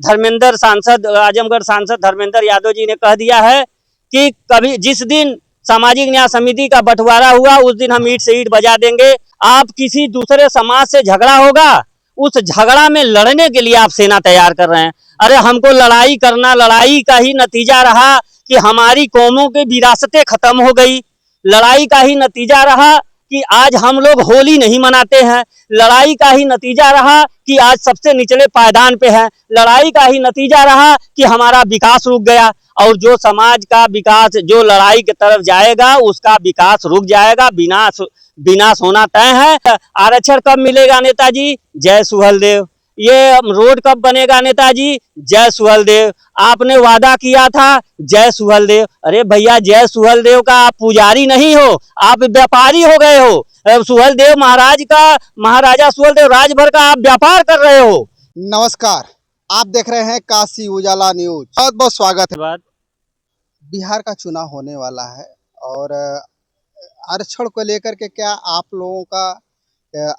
आजमगढ़ सांसद धर्मेंद्र यादव जी ने कह दिया है कि कभी जिस दिन सामाजिक न्याय समिति का बंटवारा हुआ उस दिन हम ईंट से ईंट बजा देंगे। आप किसी दूसरे समाज से झगड़ा होगा, उस झगड़ा में लड़ने के लिए आप सेना तैयार कर रहे हैं। अरे हमको लड़ाई करना, लड़ाई का ही नतीजा रहा कि हमारी कौमों की विरासतें खत्म हो गई। लड़ाई का ही नतीजा रहा कि आज हम लोग होली नहीं मनाते हैं। लड़ाई का ही नतीजा रहा कि आज सबसे निचले पायदान पे हैं। लड़ाई का ही नतीजा रहा कि हमारा विकास रुक गया। और जो समाज का विकास जो लड़ाई की तरफ जाएगा उसका विकास रुक जाएगा, विनाश होना तय है। आरक्षण कब मिलेगा नेताजी? जय सुहेलदेव। ये रोड कब बनेगा नेताजी? जय सुहेलदेव। आपने वादा किया था, जय सुहेलदेव। अरे भैया, जय सुहेलदेव का आप पुजारी नहीं हो, आप व्यापारी हो गए हो। सुहेलदेव महाराज का, महाराजा सुहेलदेव राजभर का आप व्यापार कर रहे हो। नमस्कार, आप देख रहे हैं काशी उजाला न्यूज। बहुत बहुत स्वागत है। बिहार का चुनाव होने वाला है और आरक्षण को लेकर के क्या आप लोगों का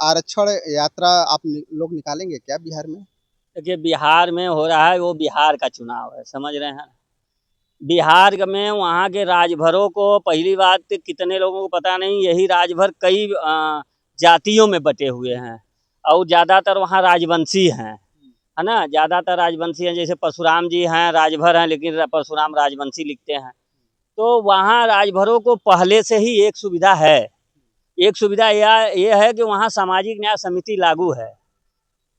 आरक्षण यात्रा आप लोग निकालेंगे क्या बिहार में? देखिए, बिहार में हो रहा है वो बिहार का चुनाव है, समझ रहे हैं। बिहार में वहाँ के राजभरों को, पहली बात कितने लोगों को पता नहीं, यही राजभर कई जातियों में बटे हुए हैं और ज़्यादातर वहाँ राजवंशी हैं, है ना। ज़्यादातर राजवंशी हैं, जैसे परशुराम जी हैं, राजभर हैं लेकिन परशुराम राजवंशी लिखते हैं। तो वहाँ राजभरों को पहले से ही एक सुविधा है। एक सुविधा यह है कि वहाँ सामाजिक न्याय समिति लागू है।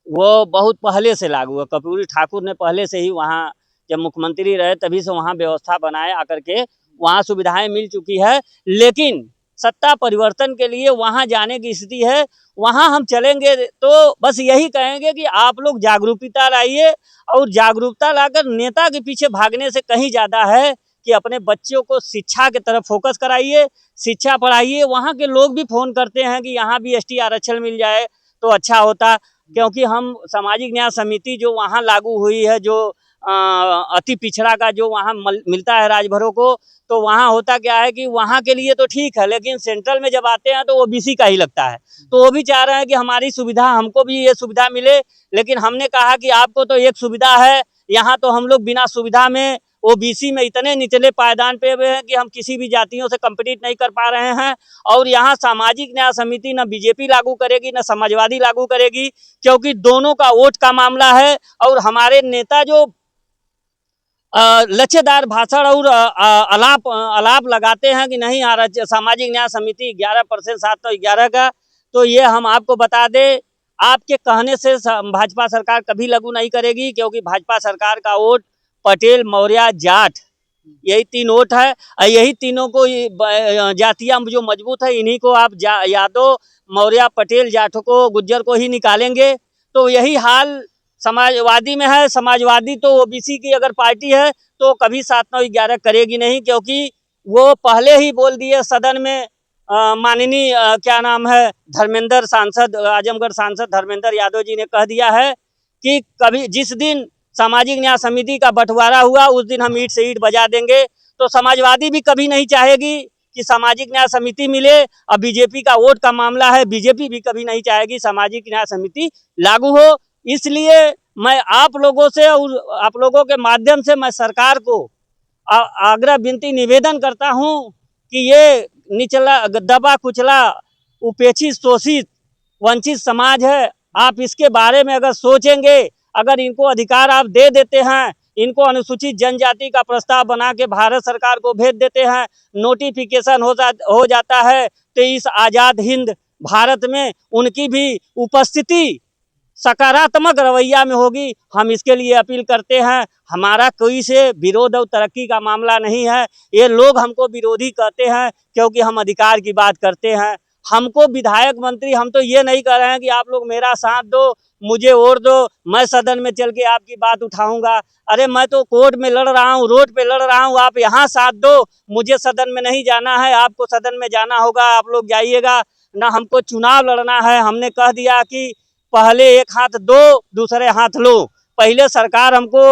वो बहुत पहले से लागू है। कर्पूरी ठाकुर ने पहले से ही वहाँ जब मुख्यमंत्री रहे तभी से वहाँ व्यवस्था बनाए आकर के वहाँ सुविधाएं मिल चुकी है। लेकिन सत्ता परिवर्तन के लिए वहाँ जाने की स्थिति है। वहाँ हम चलेंगे तो बस यही कहेंगे कि आप लोग जागरूकता लाइए, और जागरूकता लाकर नेता के पीछे भागने से कहीं ज़्यादा है कि अपने बच्चों को शिक्षा की तरफ फोकस कराइए, शिक्षा पढ़ाइए। वहाँ के लोग भी फ़ोन करते हैं कि यहाँ भी एसटी आरक्षण मिल जाए तो अच्छा होता, क्योंकि हम सामाजिक न्याय समिति जो वहाँ लागू हुई है, जो अति पिछड़ा का जो वहाँ मिलता है राजभरों को, तो वहाँ होता क्या है कि वहाँ के लिए तो ठीक है, लेकिन सेंट्रल में जब आते हैं तो ओबीसी का ही लगता है। तो वो भी चाह रहे हैं कि हमारी सुविधा, हमको भी ये सुविधा मिले। लेकिन हमने कहा कि आपको तो एक सुविधा है, यहाँ तो हम लोग बिना सुविधा में ओबीसी में इतने निचले पायदान पे हुए हैं कि हम किसी भी जातियों से कम्पीट नहीं कर पा रहे हैं। और यहाँ सामाजिक न्याय समिति न बीजेपी लागू करेगी न समाजवादी लागू करेगी, क्योंकि दोनों का वोट का मामला है। और हमारे नेता जो लच्छेदार भाषण और अलाप लगाते हैं कि नहीं सामाजिक न्याय समिति 11% 711 का, तो ये हम आपको बता दें, आपके कहने से भाजपा सरकार कभी लागू नहीं करेगी, क्योंकि भाजपा सरकार का वोट पटेल, मौर्य, जाट, यही 3 वोट है। यही तीनों को जातियां जो मजबूत है, इन्हीं को आप यादव, मौर्य, पटेल, जाट को, गुज्जर को ही निकालेंगे। तो यही हाल समाजवादी में है। समाजवादी तो ओबीसी की अगर पार्टी है तो कभी 7-9-11 करेगी नहीं, क्योंकि वो पहले ही बोल दिए सदन में। माननीय क्या नाम है, आजमगढ़ सांसद धर्मेंद्र यादव जी ने कह दिया है कि कभी जिस दिन सामाजिक न्याय समिति का बंटवारा हुआ उस दिन हम ईंट से ईंट बजा देंगे। तो समाजवादी भी कभी नहीं चाहेगी कि सामाजिक न्याय समिति मिले। अब बीजेपी का वोट का मामला है, बीजेपी भी कभी नहीं चाहेगी सामाजिक न्याय समिति लागू हो। इसलिए मैं आप लोगों से और आप लोगों के माध्यम से मैं सरकार को आग्रह विनती निवेदन करता हूं कि ये निचला, दबा कुचला, उपेक्षित, शोषित, वंचित समाज है। आप इसके बारे में अगर सोचेंगे, अगर इनको अधिकार आप दे देते हैं, इनको अनुसूचित जनजाति का प्रस्ताव बना के भारत सरकार को भेज देते हैं, नोटिफिकेशन हो जाता है, तो इस आज़ाद हिंद भारत में उनकी भी उपस्थिति सकारात्मक रवैया में होगी। हम इसके लिए अपील करते हैं। हमारा कोई से विरोध और तरक्की का मामला नहीं है। ये लोग हमको विरोधी कहते हैं क्योंकि हम अधिकार की बात करते हैं। हमको विधायक मंत्री, हम तो ये नहीं कह रहे हैं कि आप लोग मेरा साथ दो, मुझे वोट दो, मैं सदन में चल के आपकी बात उठाऊंगा। अरे मैं तो कोर्ट में लड़ रहा हूँ, रोड पे लड़ रहा हूँ, आप यहाँ साथ दो। मुझे सदन में नहीं जाना है, आपको सदन में जाना होगा, आप लोग जाइएगा ना। हमको चुनाव लड़ना है। हमने कह दिया कि पहले एक हाथ दो, दूसरे हाथ लो। पहले सरकार हमको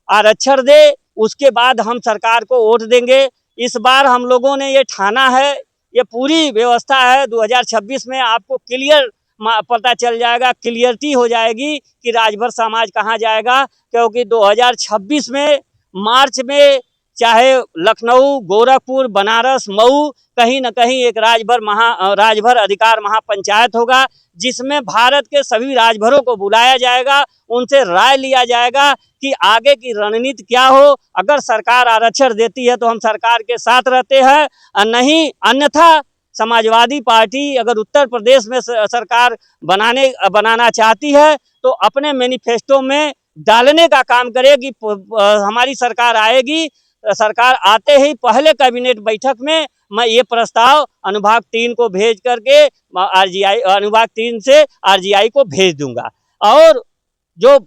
आरक्षण दे, उसके बाद हम सरकार को वोट देंगे। इस बार हम लोगों ने ये ठाना है, ये पूरी व्यवस्था है 2026 में आपको क्लियर पता चल जाएगा, क्लियरिटी हो जाएगी कि राजभर समाज कहाँ जाएगा। क्योंकि 2026 में मार्च में चाहे लखनऊ, गोरखपुर, बनारस, मऊ, कहीं न कहीं एक राजभर अधिकार महापंचायत होगा, जिसमें भारत के सभी राजभरों को बुलाया जाएगा, उनसे राय लिया जाएगा कि आगे की रणनीति क्या हो। अगर सरकार आरक्षण देती है तो हम सरकार के साथ रहते हैं, नहीं अन्यथा समाजवादी पार्टी अगर उत्तर प्रदेश में सरकार बनाना चाहती है तो अपने मैनिफेस्टो में डालने का काम करेगी। हमारी सरकार आएगी, सरकार आते ही पहले कैबिनेट बैठक में मैं ये प्रस्ताव अनुभाग 3 को भेज करके अनुभाग 3 से आरजीआई को भेज दूंगा। और जो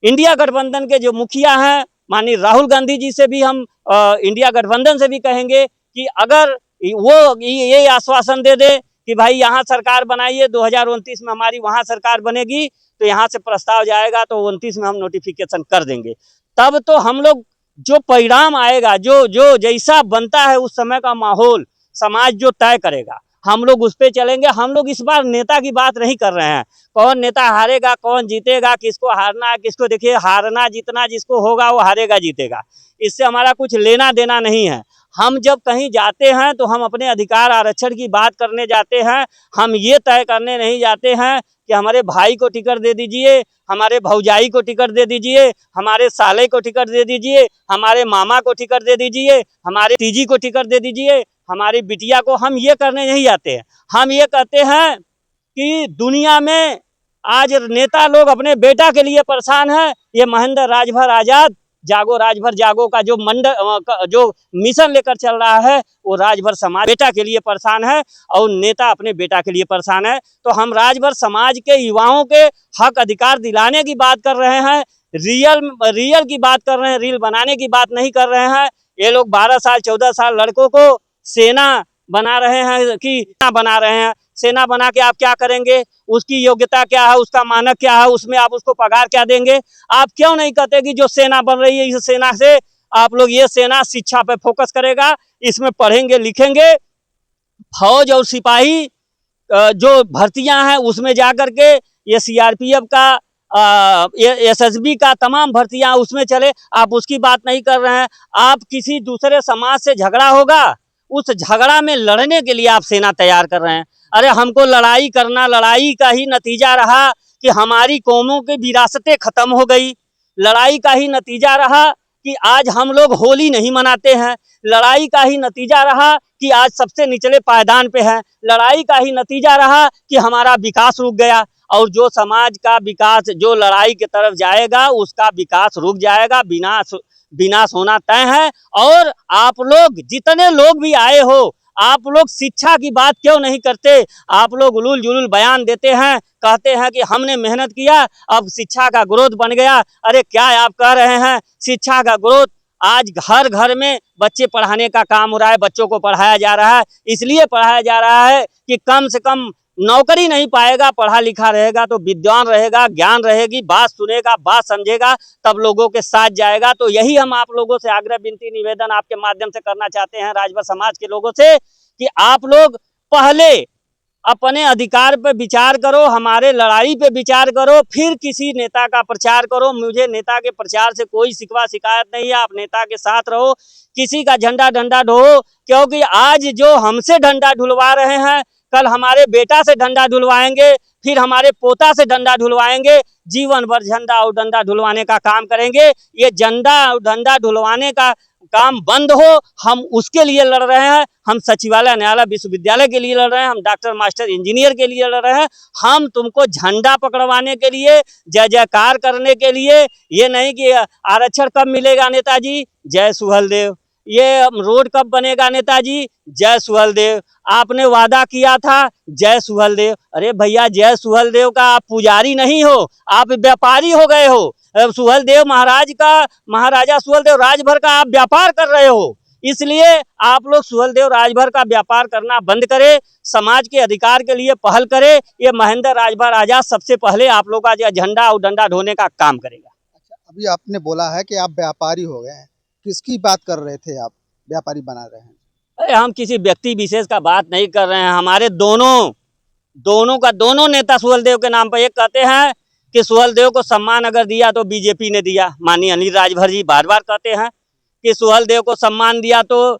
इंडिया गठबंधन के जो मुखिया हैं माननीय राहुल गांधी जी से भी हम इंडिया गठबंधन से भी कहेंगे कि अगर वो ये आश्वासन दे दे कि भाई यहाँ सरकार बनाइए, 2029 में हमारी वहाँ सरकार बनेगी, तो यहाँ से प्रस्ताव जाएगा तो 29 में हम नोटिफिकेशन कर देंगे। तब तो हम लोग जो परिणाम आएगा, जो जैसा बनता है उस समय का माहौल समाज जो तय करेगा, हम लोग उस पर चलेंगे। हम लोग इस बार नेता की बात नहीं कर रहे हैं, कौन नेता हारेगा कौन जीतेगा, किसको हारना है किसको, देखिए हारना जीतना जिसको होगा वो हारेगा जीतेगा, इससे हमारा कुछ लेना देना नहीं है। हम जब कहीं जाते हैं तो हम अपने अधिकार आरक्षण की बात करने जाते हैं, हम ये तय करने नहीं जाते हैं कि हमारे भाई को टिकट दे दीजिए, हमारे भौजाई को टिकट दे दीजिए, हमारे साले को टिकट दे दीजिए, हमारे मामा को टिकट दे दीजिए, हमारे तीजी को टिकट दे दीजिए, हमारी बिटिया को, हम ये करने नहीं जाते हैं। हम ये कहते हैं कि दुनिया में आज नेता लोग अपने बेटा के लिए परेशान है। ये महेंद्र राजभर आजाद जागो राजभर जागो का जो मिशन लेकर चल रहा है वो राजभर समाज बेटा के लिए परेशान है और नेता अपने बेटा के लिए परेशान है। तो हम राजभर समाज के युवाओं के हक अधिकार दिलाने की बात कर रहे हैं, रियल की बात कर रहे हैं, रील बनाने की बात नहीं कर रहे हैं। ये लोग 12 साल 14 साल लड़कों को सेना बना रहे हैं कि बना रहे हैं, सेना बना के आप क्या करेंगे, उसकी योग्यता क्या है, उसका मानक क्या है, उसमें आप उसको पगार क्या देंगे। आप क्यों नहीं कहते कि जो सेना बन रही है इस सेना से आप लोग, ये सेना शिक्षा पे फोकस करेगा, इसमें पढ़ेंगे लिखेंगे, फौज और सिपाही जो भर्तियां हैं उसमें जा करके ये सीआरपीएफ का एसएसबी का तमाम भर्तियां उसमें चले। आप उसकी बात नहीं कर रहे हैं। आप किसी दूसरे समाज से झगड़ा होगा, उस झगड़ा में लड़ने के लिए आप सेना तैयार कर रहे हैं। अरे हमको लड़ाई करना, लड़ाई का ही नतीजा रहा कि हमारी कौमों की विरासतें खत्म हो गई। लड़ाई का ही नतीजा रहा कि आज हम लोग होली नहीं मनाते हैं। लड़ाई का ही नतीजा रहा कि आज सबसे निचले पायदान पे है। लड़ाई का ही नतीजा रहा कि हमारा विकास रुक गया। और जो समाज का विकास जो लड़ाई की तरफ जाएगा उसका विकास रुक जाएगा, विनाश होना तय है। और आप लोग जितने लोग भी आए हो, आप लोग शिक्षा की बात क्यों नहीं करते। आप लोग उलूल जुलूल बयान देते हैं, कहते हैं कि हमने मेहनत किया अब शिक्षा का ग्रोथ बन गया। अरे क्या आप कह रहे हैं शिक्षा का ग्रोथ? आज हर घर में बच्चे पढ़ाने का काम हो रहा है, बच्चों को पढ़ाया जा रहा है। इसलिए पढ़ाया जा रहा है कि कम से कम नौकरी नहीं पाएगा, पढ़ा लिखा रहेगा तो विद्वान रहेगा, ज्ञान रहेगी, बात सुनेगा, बात समझेगा, तब लोगों के साथ जाएगा। तो यही हम आप लोगों से आग्रह विनती निवेदन आपके माध्यम से करना चाहते हैं राजभर समाज के लोगों से कि आप लोग पहले अपने अधिकार पे विचार करो, हमारे लड़ाई पे विचार करो, फिर किसी नेता का प्रचार करो। मुझे नेता के प्रचार से कोई शिकवा शिकायत नहीं है, आप नेता के साथ रहो, किसी का झंडा डंडा ढो, क्योंकि आज जो हमसे डंडा ढुलवा रहे हैं कल हमारे बेटा से डंडा ढुलवाएंगे, फिर हमारे पोता से डंडा ढुलवाएंगे, जीवन भर झंडा और डंडा ढुलवाने का काम करेंगे। ये झंडा और डंडा ढुलवाने का काम बंद हो, हम उसके लिए लड़ रहे हैं। हम सचिवालय न्यायालय विश्वविद्यालय के लिए लड़ रहे हैं, हम डॉक्टर मास्टर इंजीनियर के लिए लड़ रहे हैं। हम तुमको झंडा पकड़वाने के लिए, जय जयकार करने के लिए, ये नहीं कि आरक्षण कब मिलेगा नेताजी, जय सुहेलदेव, ये रोड कब बनेगा नेताजी, जय सुहेलदेव, आपने वादा किया था, जय सुहेलदेव। अरे भैया जय सुहेलदेव का आप पुजारी नहीं हो, आप व्यापारी हो गए हो। सुहेलदेव महाराजा सुहेलदेव राजभर का आप व्यापार कर रहे हो, इसलिए आप लोग सुहेलदेव राजभर का व्यापार करना बंद करें, समाज के अधिकार के लिए पहल करें। ये महेंद्र राजभर आजाद सबसे पहले आप लोग का झंडा और डंडा ढोने का काम करेगा। अच्छा, अभी आपने बोला है कि आप व्यापारी हो गए हैं, किसकी बात कर रहे थे आप व्यापारी बना रहे हैं? अरे हम किसी व्यक्ति विशेष का बात नहीं कर रहे हैं। हमारे दोनों दोनों नेता सुहेलदेव के नाम पर एक कहते हैं कि सुहेलदेव को सम्मान अगर दिया तो बीजेपी ने दिया, माननीय अनिल राजभर जी बार बार कहते हैं कि सुहेलदेव को सम्मान दिया तो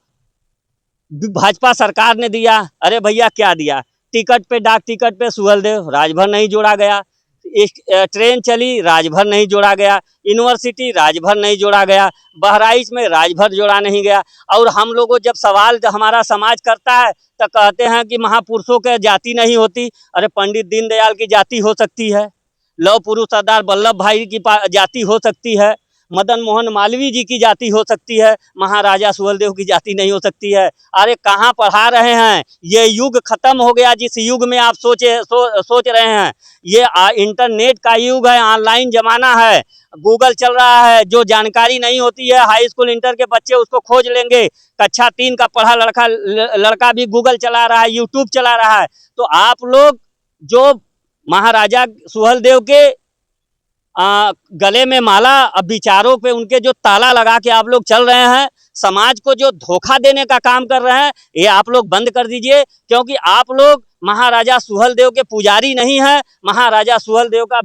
भाजपा सरकार ने दिया। अरे भैया क्या दिया, टिकट पे, डाक टिकट पे सुहेलदेव, राजभर नहीं जोड़ा गया। ट्रेन चली, राजभर नहीं जोड़ा गया। यूनिवर्सिटी, राजभर नहीं जोड़ा गया। बहराइच में राजभर जोड़ा नहीं गया। और हम लोगों जब सवाल हमारा समाज करता है तो कहते हैं कि महापुरुषों के जाति नहीं होती। अरे पंडित दीनदयाल की जाति हो सकती है, लौह पुरुष सरदार वल्लभ भाई की जाति हो सकती है, मदन मोहन मालवीय जी की जाति हो सकती है, महाराजा सुहेलदेव की जाति नहीं हो सकती है। अरे कहाँ पढ़ा रहे हैं, ये युग खत्म हो गया जिस युग में आप सोच रहे हैं। ये इंटरनेट का युग है, ऑनलाइन जमाना है, गूगल चल रहा है। जो जानकारी नहीं होती है हाई स्कूल इंटर के बच्चे उसको खोज लेंगे। कक्षा 3 का पढ़ा लड़का भी गूगल चला रहा है, यूट्यूब चला रहा है। तो आप लोग जो महाराजा सुहेलदेव के गले में माला, अब विचारों पे उनके जो ताला लगा के आप लोग चल रहे हैं, समाज को जो धोखा देने का काम कर रहे हैं, ये आप लोग बंद कर दीजिए। क्योंकि आप लोग महाराजा सुहेलदेव के पुजारी नहीं हैं, महाराजा सुहेलदेव का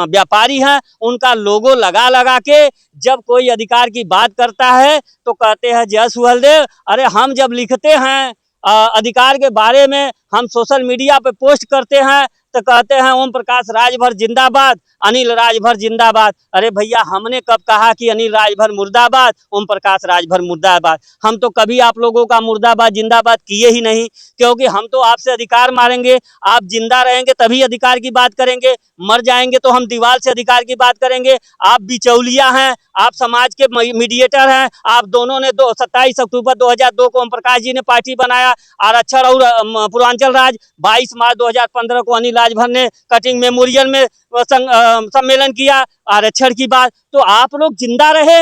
व्यापारी हैं। उनका लोगो लगा लगा के जब कोई अधिकार की बात करता है तो कहते हैं जय सुहेलदेव। अरे हम जब लिखते हैं अधिकार के बारे में, हम सोशल मीडिया पे पोस्ट करते हैं तो कहते हैं ओम प्रकाश राजभर जिंदाबाद, अनिल राजभर जिंदाबाद। अरे भैया हमने कब कहा कि अनिल राजभर मुर्दाबाद, ओम प्रकाश राजभर मुर्दाबाद? हम तो कभी आप लोगों का मुर्दाबाद जिंदाबाद किए ही नहीं। क्योंकि हम तो आपसे अधिकार मारेंगे, आप जिंदा रहेंगे तभी अधिकार की बात करेंगे, मर जाएंगे तो हम दीवार से अधिकार की बात करेंगे। आप बिचौलिया हैं, आप समाज के मीडिएटर हैं। आप दोनों ने 27 अक्टूबर 2002 को ओम प्रकाश जी ने पार्टी बनाया, आरक्षण और पूर्वांचल राज। 22 मार्च 2015 को अनिल राजभर ने कटिंग मेमोरियल में सम्मेलन किया आरक्षण की बात। तो आप लोग जिंदा रहे,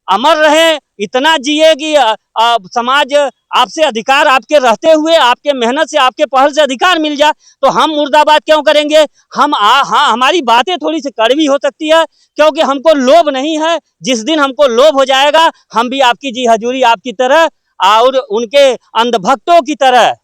अमर रहे, इतना जिए कि समाज आपसे अधिकार, आपके रहते हुए, आपके मेहनत से, आपके पहल से अधिकार मिल जाए। तो हम मुर्दाबाद क्यों करेंगे? हाँ, हमारी बातें थोड़ी सी कड़वी हो सकती है क्योंकि हमको लोभ नहीं है। जिस दिन हमको लोभ हो जाएगा हम भी आपकी जी हजूरी आपकी तरह और उनके अंधभक्तों की तरह,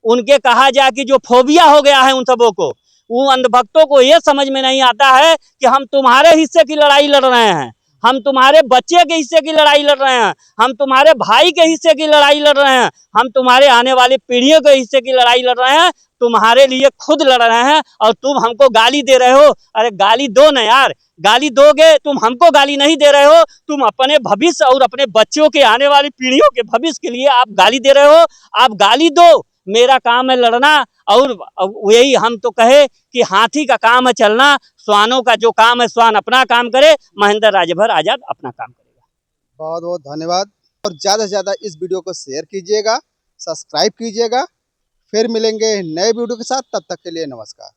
उनके कहा जाए कि जो फोबिया हो गया है उन सबों को, उन अंधभक्तों को ये समझ में नहीं आता है कि हम तुम्हारे हिस्से की लड़ाई लड़ रहे हैं, हम तुम्हारे बच्चे के हिस्से की लड़ाई लड़ रहे हैं, हम तुम्हारे भाई के हिस्से की लड़ाई लड़ रहे हैं, हम तुम्हारे आने वाली पीढ़ियों के हिस्से की लड़ाई लड़ रहे हैं, तुम्हारे लिए खुद लड़ रहे हैं। और तुम हमको गाली दे रहे हो। अरे गाली दो न यार, गाली दोगे, तुम हमको गाली नहीं दे रहे हो, तुम अपने भविष्य और अपने बच्चों के आने वाली पीढ़ियों के भविष्य के लिए आप गाली दे रहे हो। आप गाली दो, मेरा काम है लड़ना। और यही हम तो कहे कि हाथी का काम है चलना, श्वानों का जो काम है श्वान अपना काम करे, महेंद्र राजभर आजाद अपना काम करेगा। बहुत बहुत धन्यवाद। और ज़्यादा से ज़्यादा इस वीडियो को शेयर कीजिएगा, सब्सक्राइब कीजिएगा। फिर मिलेंगे नए वीडियो के साथ, तब तक के लिए नमस्कार।